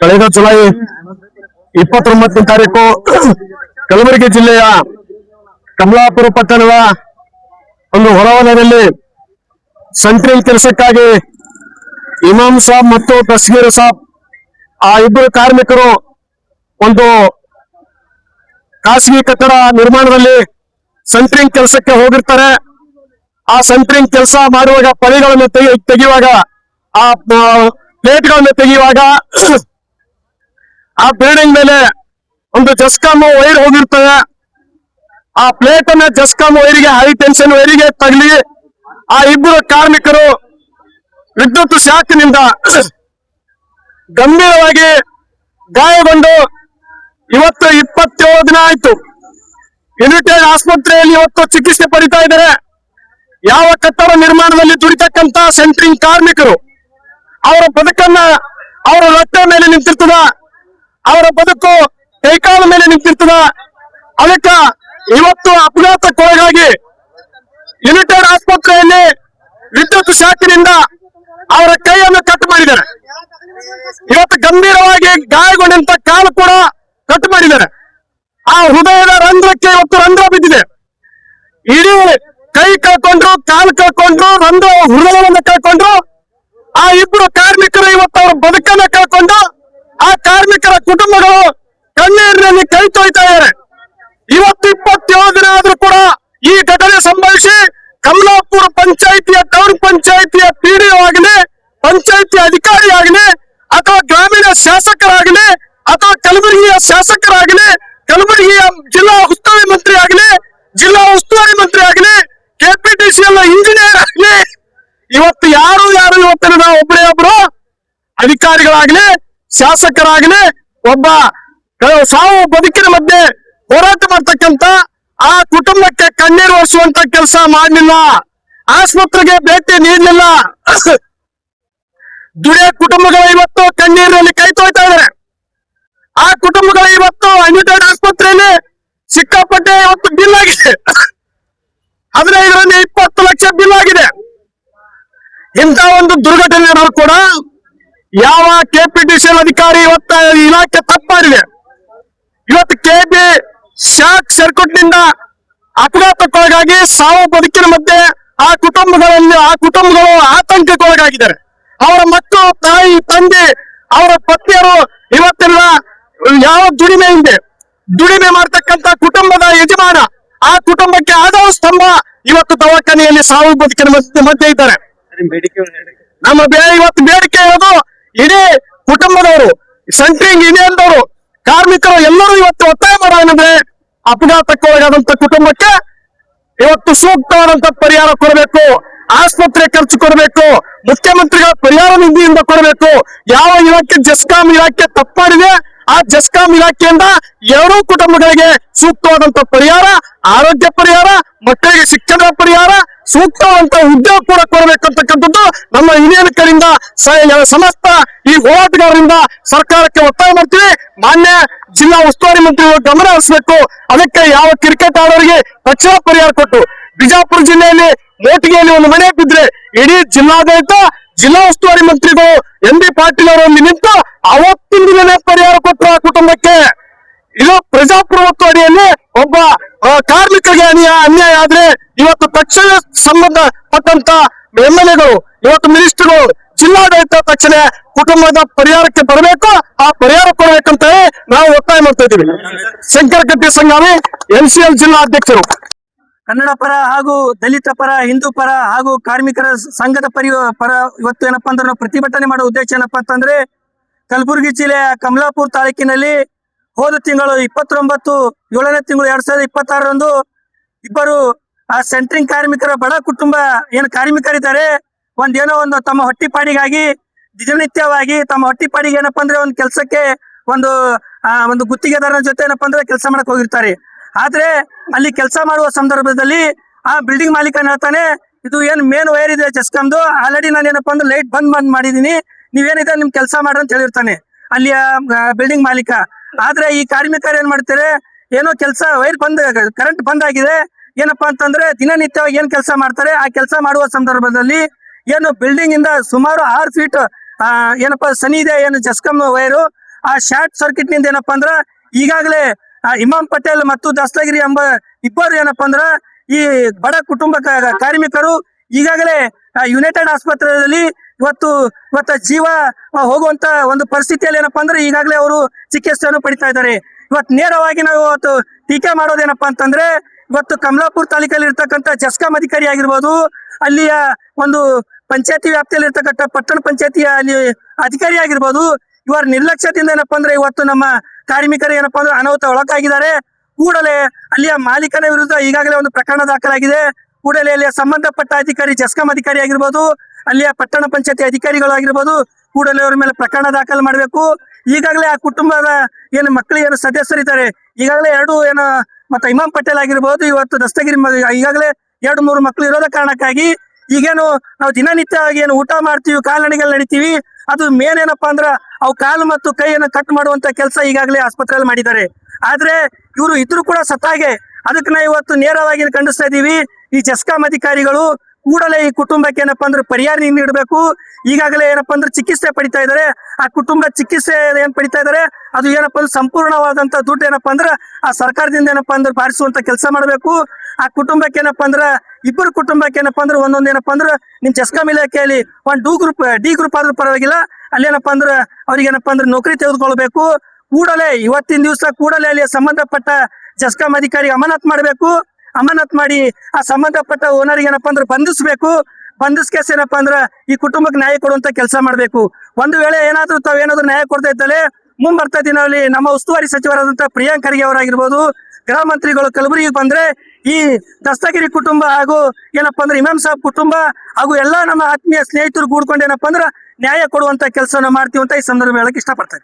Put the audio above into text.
ಕಳೆದ ಜುಲೈ 29ನೇ ತಾರೀಕು ಕಲಬುರಗಿ ಜಿಲ್ಲೆಯ ಕಮಲಾಪುರ ಪಟ್ಟಣದ ಒಂದು ಹೊರವಲಯದಲ್ಲಿ ಸೆಂಟ್ರಿಂಗ್ ಕೆಲಸಕ್ಕಾಗಿ ಇಮಾಮ್ ಸಾಬ್ ಮತ್ತು ದಸ್ಗೀರ್ ಸಾಬ್ ಆ ಇಬ್ಬರು ಕಾರ್ಮಿಕರು ಒಂದು ಖಾಸಗಿ ಕಟ್ಟಡ ನಿರ್ಮಾಣದಲ್ಲಿ ಸೆಂಟ್ರಿಂಗ್ ಕೆಲಸಕ್ಕೆ ಹೋಗಿರ್ತಾರೆ. ಆ ಸೆಂಟ್ರಿಂಗ್ ಕೆಲಸ ಮಾಡುವಾಗ ಪಳಿಗಳನ್ನು ತೆಗೆಯುವಾಗ ಆ ಪ್ಲೇಟ್ಗಳನ್ನು ತೆಗೆಯುವಾಗ ಆ ಬಿಲ್ಡಿಂಗ್ ಮೇಲೆ ಒಂದು ಜಸ್ಕಾಮ್ ವೈರ್ ಹೋಗಿರ್ತದೆ. ಆ ಪ್ಲೇಟ್ ಅನ್ನ ಜಸ್ಕಾಮ್ ವೈರಿಗೆ, ಹೈ ಟೆನ್ಷನ್ ವೈರಿಗೆ ತಗಲಿ ಆ ಇಬ್ಬರು ಕಾರ್ಮಿಕರು ವಿದ್ಯುತ್ ಶಾಕ್ನಿಂದ ಗಂಭೀರವಾಗಿ ಗಾಯಗೊಂಡು ಇವತ್ತು 27 ದಿನ ಆಯ್ತು. ಯುನೈಟೆಡ್ ಆಸ್ಪತ್ರೆಯಲ್ಲಿ ಇವತ್ತು ಚಿಕಿತ್ಸೆ ಪಡಿತಾ ಇದ್ದಾರೆ. ಯಾವ ಕಟ್ಟಡ ನಿರ್ಮಾಣದಲ್ಲಿ ದುಡಿತಕ್ಕಂತ ಸೆಂಟ್ರಿಂಗ್ ಕಾರ್ಮಿಕರು ಅವರ ಬದುಕನ್ನ ಅವರ ರಕ್ತ ಮೇಲೆ ನಿಂತಿರ್ತದ, ಅವರ ಬದುಕು ಕೈಕಾಲ ಮೇಲೆ ನಿಂತಿರ್ತದ. ಅದಕ್ಕ ಇವತ್ತು ಅಪಘಾತಕ್ಕೊಳಗಾಗಿ ಯುನೈಟೆಡ್ ಆಸ್ಪತ್ರೆಯಲ್ಲಿ ವಿದ್ಯುತ್ ಶಾಖಿನಿಂದ ಅವರ ಕೈಯನ್ನು ಕಟ್ ಮಾಡಿದ್ದಾರೆ. ಇವತ್ತು ಗಂಭೀರವಾಗಿ ಗಾಯಗೊಂಡಂತ ಕಾಲು ಕೂಡ ಕಟ್ ಮಾಡಿದ್ದಾರೆ. ಆ ಹೃದಯದ ರಂಧ್ರಕ್ಕೆ ಇವತ್ತು ರಂಧ್ರ ಬಿದ್ದಿದೆ. ಇಡೀ ಕೈ ಕಳ್ಕೊಂಡ್ರು, ಕಾಲು ಕಳ್ಕೊಂಡ್ರು, ಹೃದಯವನ್ನು ಕಳ್ಕೊಂಡ್ರು. ಆ ಇಬ್ಬರು ಕಾರ್ಮಿಕರು ಇವತ್ತು ಅವರ ಬದುಕನ್ನ ಕಳ್ಕೊಂಡು ಆ ಕಾರ್ಮಿಕರ ಕುಟುಂಬಗಳು ಕಣ್ಣೀರಿನಲ್ಲಿ ಕೈ ತೊಯ್ತಾ ಇದ್ದಾರೆ. ಇವತ್ತು 27 ದಿನ ಆದ್ರೂ ಕೂಡ ಈ ಘಟನೆ ಸಂಭವಿಸಿ ಕಮಲಾಪುರ ಪಂಚಾಯಿತಿಯ ಟೌನ್ ಪಂಚಾಯಿತಿಯ ಪಿಡಿಒ ಆಗಲಿ, ಪಂಚಾಯಿತಿ ಅಧಿಕಾರಿ ಆಗಲಿ, ಅಥವಾ ಗ್ರಾಮೀಣ ಶಾಸಕರಾಗಲಿ, ಅಥವಾ ಕಲಬುರಗಿಯ ಶಾಸಕರಾಗಲಿ, ಕಲಬುರಗಿಯ ಜಿಲ್ಲಾ ಉಸ್ತುವಾರಿ ಮಂತ್ರಿ ಆಗಲಿ, ಜಿಲ್ಲಾ ಉಸ್ತುವಾರಿ ಮಂತ್ರಿ ಆಗಲಿ, ಕೆಪಿಟಿಸಿಎಲ್ ಇಂಜಿನಿಯರ್ ಆಗಲಿ, ಇವತ್ತು ಯಾರು ಇವತ್ತಿನ ನಾವು ಒಬ್ಬರೇ ಒಬ್ರು ಅಧಿಕಾರಿಗಳಾಗ್ಲಿ, ಶಾಸಕರಾಗ್ಲಿ ಒಬ್ಬ ಸಾವು ಬದುಕಿನ ಮಧ್ಯೆ ಹೋರಾಟ ಮಾಡ್ತಕ್ಕಂತ ಆ ಕುಟುಂಬಕ್ಕೆ ಕಣ್ಣೀರು ಒರೆಸುವಂತ ಕೆಲಸ ಮಾಡಲಿಲ್ಲ, ಆಸ್ಪತ್ರೆಗೆ ಭೇಟಿ ನೀಡಲಿಲ್ಲ. ದುಡಿಯ ಕುಟುಂಬಗಳು ಇವತ್ತು ಕಣ್ಣೀರಿನಲ್ಲಿ ಕೈ ತೊಯ್ತಾ ಇದ್ದಾರೆ. ಆ ಕುಟುಂಬಗಳು ಇವತ್ತು ಯುನೈಟೆಡ್ ಆಸ್ಪತ್ರೆಯಲ್ಲಿ ಸಿಕ್ಕಾಪಟ್ಟೆ ಇವತ್ತು ಬಿಲ್ ಆಗಿದೆ. 15ರಿಂದ 20 ಲಕ್ಷ ಬಿಲ್ ಆಗಿದೆ. ಇಂಥ ಒಂದು ದುರ್ಘಟನೆ ನಡೆದ್ರು ಕೂಡ ಯಾವ ಕೆಪಿಟಿಸಿಎಲ್ ಅಧಿಕಾರಿ ಇವತ್ತು ಇಲಾಖೆ ತಪ್ಪಾಡಿದೆ. ಇವತ್ತು ಕೆಬಿ ಶಾಕ್ ಸರ್ಕ್ಯೂಟ್ ನಿಂದ ಅಪಘಾತಕ್ಕೊಳಗಾಗಿ ಸಾವು ಬದುಕಿನ ಮಧ್ಯೆ ಆ ಕುಟುಂಬಗಳು ಆತಂಕಕ್ಕೊಳಗಾಗಿದ್ದಾರೆ. ಅವರ ಮಕ್ಕಳು, ತಾಯಿ, ತಂದೆ, ಅವರ ಪತ್ನಿಯರು ಇವತ್ತೆಲ್ಲ ಯಾವ ದುಡಿಮೆ ಮಾಡ್ತಕ್ಕಂತ ಕುಟುಂಬದ ಯಜಮಾನ, ಆ ಕುಟುಂಬಕ್ಕೆ ಆಧಾರ ಸ್ತಂಭ ಇವತ್ತು ದವಾಖಾನೆಯಲ್ಲಿ ಸಾವು ಬದುಕಿನ ಮಧ್ಯೆ ಇದ್ದಾರೆ. ನಮ್ಮ ಇವತ್ತು ಬೇಡಿಕೆ ಇರೋದು ಇಡೀ ಕುಟುಂಬದವರು, ಸೆಂಟ್ರಿಂಗ್ ಯೂನಿಯನ್ದವರು, ಕಾರ್ಮಿಕರು ಎಲ್ಲರೂ ಇವತ್ತು ಒತ್ತಾಯ ಮಾಡೋದಂದ್ರೆ ಅಪಘಾತಕ್ಕೊಳಗಾದಂತ ಕುಟುಂಬಕ್ಕೆ ಇವತ್ತು ಸೂಕ್ತವಾದಂತ ಪರಿಹಾರ ಕೊಡಬೇಕು, ಆಸ್ಪತ್ರೆ ಖರ್ಚು ಕೊಡಬೇಕು, ಮುಖ್ಯಮಂತ್ರಿಗಳ ಪರಿಹಾರ ನಿಧಿಯಿಂದ ಕೊಡಬೇಕು. ಯಾವ ಇಲಾಖೆ ಜೆಸ್ಕಾಂ ಇಲಾಖೆ ತಪ್ಪಾಡಿದೆ ಆ ಜೆಸ್ಕಾಂ ಇಲಾಖೆಯಿಂದ ಎರಡೂ ಕುಟುಂಬಗಳಿಗೆ ಸೂಕ್ತವಾದಂತ ಪರಿಹಾರ, ಆರೋಗ್ಯ ಪರಿಹಾರ, ಮಕ್ಕಳಿಗೆ ಶಿಕ್ಷಣ ಪರಿಹಾರ, ಸೂಕ್ತವಾದಂತ ಉದ್ಯೋಗ ಕೂಡ ಕೊಡಬೇಕಂತಕ್ಕಂಥದ್ದು ನಮ್ಮ ಯೂನಿಯನ್ ಕಡೆಯಿಂದ ಸಮಸ್ತ ಈ ಹೋರಾಟಗಾರರಿಂದ ಸರ್ಕಾರಕ್ಕೆ ಒತ್ತಾಯ ಮಾಡ್ತೀವಿ. ಮಾನ್ಯ ಜಿಲ್ಲಾ ಉಸ್ತುವಾರಿ ಮಂತ್ರಿಗಳು ಗಮನ ಹರಿಸಬೇಕು. ಅದಕ್ಕೆ ಯಾವ ಕ್ರಿಕೆಟ್ ಆಡೋರಿಗೆ ತಕ್ಷಣ ಪರಿಹಾರ ಕೊಟ್ಟು, ಬಿಜಾಪುರ ಜಿಲ್ಲೆಯಲ್ಲಿ ಮೋಟಿಗೆಯಲ್ಲಿ ಒಂದು ಮನೆ ಬಿದ್ರೆ ಇಡೀ ಜಿಲ್ಲಾಡಳಿತ, ಜಿಲ್ಲಾ ಉಸ್ತುವಾರಿ ಮಂತ್ರಿಗಳು ಎಂ.ಬಿ. ಪಾಟೀಲ್ ಅವರಲ್ಲಿ ನಿಂತು ಅವತ್ತಿನ ದಿನನೇ ಪರಿಹಾರ ಕೊಟ್ಟರು ಆ ಕುಟುಂಬಕ್ಕೆ. ಇದು ಪ್ರಜಾಪ್ರಭುತ್ವ ಅಡಿಯಲ್ಲಿ ಒಬ್ಬ ಕಾರ್ಮಿಕರಿಗೆ ಅನ್ಯಾಯ ಆದ್ರೆ ಇವತ್ತು ತಕ್ಷಣ ಸಂಬಂಧಪಟ್ಟಂತ MLAಗಳು, ಇವತ್ತು ಮಿನಿಸ್ಟರ್ಗಳು, ಜಿಲ್ಲಾಡಳಿತ ತಕ್ಷಣ ಕುಟುಂಬದ ಪರಿಹಾರಕ್ಕೆ ಬರಬೇಕು, ಆ ಪರಿಹಾರ ಕೊಡಬೇಕಂತ ನಾವು ಒತ್ತಾಯ ಮಾಡ್ತಾ ಇದ್ದೀವಿ. ಶಂಕರ ಕಟ್ಟಿ ಸಂಘಾವಿ, NCL ಜಿಲ್ಲಾ ಅಧ್ಯಕ್ಷರು. ಕನ್ನಡ ಪರ ಹಾಗೂ ದಲಿತ ಪರ, ಹಿಂದೂ ಪರ ಹಾಗೂ ಕಾರ್ಮಿಕರ ಸಂಘದ ಪರ ಇವತ್ತು ಏನಪ್ಪಾ ಅಂದ್ರೆ ನಾವು ಪ್ರತಿಭಟನೆ ಮಾಡೋ ಉದ್ದೇಶ ಏನಪ್ಪಾ ಅಂತಂದ್ರೆ, ಕಲಬುರಗಿ ಜಿಲ್ಲೆಯ ಕಮಲಾಪುರ ತಾಲೂಕಿನಲ್ಲಿ ಹೋದ ತಿಂಗಳು 29/7 2026 ಇಬ್ಬರು ಆ ಸೆಂಟ್ರಿಂಗ್ ಕಾರ್ಮಿಕರ ಬಡ ಕುಟುಂಬ ಏನು ಕಾರ್ಮಿಕರಿದ್ದಾರೆ, ಏನೋ ಒಂದು ತಮ್ಮ ಹೊಟ್ಟಿಪಾಡಿಗಾಗಿ ದಿನನಿತ್ಯವಾಗಿ ತಮ್ಮ ಹೊಟ್ಟಿಪಾಡಿಗೆ ಏನಪ್ಪಾ ಅಂದ್ರೆ ಒಂದು ಕೆಲಸಕ್ಕೆ ಒಂದು ಗುತ್ತಿಗೆದಾರನ ಜೊತೆ ಏನಪ್ಪಾ ಅಂದ್ರೆ ಕೆಲಸ ಮಾಡಕ್ ಹೋಗಿರ್ತಾರೆ. ಆದ್ರೆ ಅಲ್ಲಿ ಕೆಲಸ ಮಾಡುವ ಸಂದರ್ಭದಲ್ಲಿ ಆ ಬಿಲ್ಡಿಂಗ್ ಮಾಲೀಕನ ಹೇಳ್ತಾನೆ, ಇದು ಏನ್ ಮೇನ್ ವೈರ್ ಇದೆ ಜೆಸ್ಕಾಮ್ದು, ಆಲ್ರೆಡಿ ನಾನು ಏನಪ್ಪಾ ಅಂದ್ರೆ ಲೈಟ್ ಬಂದ್ ಮಾಡಿದೀನಿ, ನೀವೇನಿದೆ ನಿಮ್ ಕೆಲಸ ಮಾಡ್ರಿ ಅಂತ ಹೇಳಿರ್ತಾನೆ ಅಲ್ಲಿಯ ಬಿಲ್ಡಿಂಗ್ ಮಾಲೀಕ. ಆದ್ರೆ ಈ ಕಾರ್ಮಿಕರು ಏನ್ ಮಾಡ್ತಾರೆ, ಏನೋ ಕೆಲಸ ವೈರ್ ಕರೆಂಟ್ ಬಂದ್ ಆಗಿದೆ, ಏನಪ್ಪಾ ಅಂತಂದ್ರೆ ದಿನನಿತ್ಯವಾಗಿ ಏನ್ ಕೆಲಸ ಮಾಡ್ತಾರೆ, ಆ ಕೆಲಸ ಮಾಡುವ ಸಂದರ್ಭದಲ್ಲಿ ಏನು ಬಿಲ್ಡಿಂಗ್ ಇಂದ ಸುಮಾರು 6 ಫೀಟ್ ಏನಪ್ಪಾ ಸನಿ ಇದೆ ಏನು ಜೆಸ್ಕಾಮ್ ವೈರು, ಆ ಶಾರ್ಟ್ ಸರ್ಕ್ಯೂಟ್ ನಿಂದ ಏನಪ್ಪಾ ಅಂದ್ರ ಈಗಾಗಲೇ ಇಮಾಮ್ ಪಟೇಲ್ ಮತ್ತು ದಸ್ತಗಿರಿ ಎಂಬ ಇಬ್ಬರು ಏನಪ್ಪಾ ಅಂದ್ರ ಈ ಬಡ ಕುಟುಂಬ ಕಾರ್ಮಿಕರು ಈಗಾಗಲೇ ಯುನೈಟೆಡ್ ಆಸ್ಪತ್ರೆಯಲ್ಲಿ ಇವತ್ತು ಜೀವ ಹೋಗುವಂತ ಒಂದು ಪರಿಸ್ಥಿತಿಯಲ್ಲಿ ಏನಪ್ಪಾ ಅಂದ್ರೆ ಈಗಾಗಲೇ ಅವರು ಚಿಕಿತ್ಸೆಯನ್ನು ಪಡಿತಾ ಇದ್ದಾರೆ. ಇವತ್ತು ನೇರವಾಗಿ ನಾವು ಇವತ್ತು ಟೀಕೆ ಮಾಡೋದೇನಪ್ಪಾ ಅಂತಂದ್ರೆ ಇವತ್ತು ಕಮಲಾಪುರ ತಾಲೂಕಲ್ಲಿ ಇರ್ತಕ್ಕಂಥ ಜಸ್ಕಾಂ ಅಧಿಕಾರಿ ಆಗಿರ್ಬೋದು, ಅಲ್ಲಿಯ ಒಂದು ಪಂಚಾಯತಿ ವ್ಯಾಪ್ತಿಯಲ್ಲಿ ಇರ್ತಕ್ಕಂಥ ಪಟ್ಟಣ ಪಂಚಾಯತಿಯ ಅಲ್ಲಿ ಅಧಿಕಾರಿ ಆಗಿರ್ಬೋದು, ಇವರ ನಿರ್ಲಕ್ಷ್ಯದಿಂದ ಏನಪ್ಪಾ ಅಂದ್ರೆ ಇವತ್ತು ನಮ್ಮ ಕಾರ್ಮಿಕರು ಏನಪ್ಪಾ ಅಂದ್ರೆ ಅನಾಹುತ ಒಳಗಾಗಿದ್ದಾರೆ. ಕೂಡಲೇ ಅಲ್ಲಿಯ ಮಾಲೀಕನ ವಿರುದ್ಧ ಈಗಾಗಲೇ ಒಂದು ಪ್ರಕರಣ ದಾಖಲಾಗಿದೆ. ಕೂಡಲೇ ಅಲ್ಲಿಯ ಸಂಬಂಧಪಟ್ಟ ಅಧಿಕಾರಿ ಜಸ್ಕಾಂ ಅಧಿಕಾರಿ ಆಗಿರ್ಬೋದು, ಅಲ್ಲಿಯ ಪಟ್ಟಣ ಪಂಚಾಯತಿ ಅಧಿಕಾರಿಗಳು ಆಗಿರ್ಬೋದು, ಕೂಡಲೇ ಅವ್ರ ಮೇಲೆ ಪ್ರಕರಣ ದಾಖಲು ಮಾಡಬೇಕು. ಈಗಾಗಲೇ ಆ ಕುಟುಂಬದ ಏನು ಮಕ್ಕಳು ಏನು ಸದಸ್ಯರಿದ್ದಾರೆ, ಈಗಾಗಲೇ ಮತ್ತೆ ಇಮಾಮ್ ಪಟೇಲ್ ಆಗಿರ್ಬೋದು, ಇವತ್ತು ದಸ್ತಗಿರಿ ಈಗಾಗಲೇ 2-3 ಮಕ್ಕಳು ಇರೋದ ಕಾರಣಕ್ಕಾಗಿ ಈಗೇನು ನಾವು ದಿನನಿತ್ಯವಾಗಿ ಏನು ಊಟ ಮಾಡ್ತೀವಿ, ಕಾಲ್ನಡಿಗೆಲ್ಲಿ ನಡಿತೀವಿ, ಅದು ಮೇನ್ ಏನಪ್ಪಾ ಅಂದ್ರ ಅವು ಕಾಲು ಮತ್ತು ಕೈಯನ್ನು ಕಟ್ ಮಾಡುವಂತ ಕೆಲಸ ಈಗಾಗಲೇ ಆಸ್ಪತ್ರೆಯಲ್ಲಿ ಮಾಡಿದ್ದಾರೆ. ಆದ್ರೆ ಇವರು ಇದ್ರು ಕೂಡ ಸತ್ತಾಗೆ. ಅದಕ್ಕೆ ನಾವು ಇವತ್ತು ನೇರವಾಗಿ ಖಂಡಿಸ್ತಾ ಇದೀವಿ. ಈ ಜಸ್ಕಾಂ ಅಧಿಕಾರಿಗಳು ಕೂಡಲೇ ಈ ಕುಟುಂಬಕ್ಕೆ ಏನಪ್ಪಾ ಅಂದ್ರೆ ಪರಿಹಾರ ನೀಡಬೇಕು. ಈಗಾಗಲೇ ಏನಪ್ಪಾ ಅಂದ್ರೆ ಚಿಕಿತ್ಸೆ ಪಡಿತಾ ಇದಾರೆ. ಆ ಕುಟುಂಬ ಚಿಕಿತ್ಸೆ ಏನ್ ಪಡಿತಾ ಇದಾರೆ ಅದು ಏನಪ್ಪಾ ಅಂದ್ರೆ ಸಂಪೂರ್ಣವಾದಂತ ದುಡ್ಡು ಏನಪ್ಪಾ ಅಂದ್ರೆ ಆ ಸರ್ಕಾರದಿಂದ ಏನಪ್ಪಾ ಅಂದ್ರೆ ಬಾರಿಸುವಂತ ಕೆಲಸ ಮಾಡಬೇಕು. ಆ ಕುಟುಂಬಕ್ಕೆ ಏನಪ್ಪಾ ಅಂದ್ರೆ ಇಬ್ಬರು ಕುಟುಂಬಕ್ಕೆ ಏನಪ್ಪಾ ಅಂದ್ರೆ ಒಂದೊಂದು ಏನಪ್ಪಾ ಅಂದ್ರೆ ನಿಮ್ ಜಸ್ಕಾಂ ಇಲಾಖೆಯಲ್ಲಿ ಒಂದು ಡಿ ಗ್ರೂಪ್ ಆದ್ರೂ ಪರವಾಗಿಲ್ಲ, ಅಲ್ಲಿ ಏನಪ್ಪಾ ಅಂದ್ರೆ ಅವ್ರಿಗೆ ಏನಪ್ಪಾ ಅಂದ್ರೆ ನೌಕರಿ ತೆಗೆದುಕೊಳ್ಬೇಕು. ಕೂಡಲೇ ಇವತ್ತಿನ ದಿವಸ ಕೂಡಲೇ ಅಲ್ಲಿ ಸಂಬಂಧಪಟ್ಟ ಜಸ್ಕಾಂ ಅಧಿಕಾರಿ ಅಮಾನತ್ ಮಾಡಬೇಕು. ಅಮಾನತ್ ಮಾಡಿ ಆ ಸಂಬಂಧಪಟ್ಟ ಓನರ್ಗೆ ಏನಪ್ಪಾ ಅಂದ್ರೆ ಬಂಧಿಸ್ಬೇಕು. ಬಂಧಿಸ್ಕೇಸ್ ಏನಪ್ಪಾ ಅಂದ್ರೆ ಈ ಕುಟುಂಬಕ್ಕೆ ನ್ಯಾಯ ಕೊಡುವಂತ ಕೆಲಸ ಮಾಡ್ಬೇಕು. ಒಂದು ವೇಳೆ ತಾವೇನಾದ್ರೂ ನ್ಯಾಯ ಕೊಡ್ತಾ ಇದ್ದಲ್ಲಿ ಮುಂಬರ್ತಾ ದಿನದಲ್ಲಿ ನಮ್ಮ ಉಸ್ತುವಾರಿ ಸಚಿವರಾದಂತಹ ಪ್ರಿಯಾಂಕ್ ಖರ್ಗೆ ಅವರಾಗಿರ್ಬೋದು, ಗೃಹ ಮಂತ್ರಿಗಳು ಕಲಬುರಗಿಗೆ ಬಂದ್ರೆ ಈ ದಸ್ತಗಿರಿ ಕುಟುಂಬ ಹಾಗೂ ಏನಪ್ಪಾ ಅಂದ್ರೆ ಇಮಾಮ್ ಸಾಬ್ ಕುಟುಂಬ ಹಾಗೂ ಎಲ್ಲಾ ನಮ್ಮ ಆತ್ಮೀಯ ಸ್ನೇಹಿತರು ಕೂಡ್ಕೊಂಡು ಏನಪ್ಪಾ ಅಂದ್ರೆ ನ್ಯಾಯ ಕೊಡುವಂತ ಕೆಲಸನ ಮಾಡ್ತೀವಿ ಅಂತ ಈ ಸಂದರ್ಭ ಹೇಳಕ್ ಇಷ್ಟಪಡ್ತಾರೆ.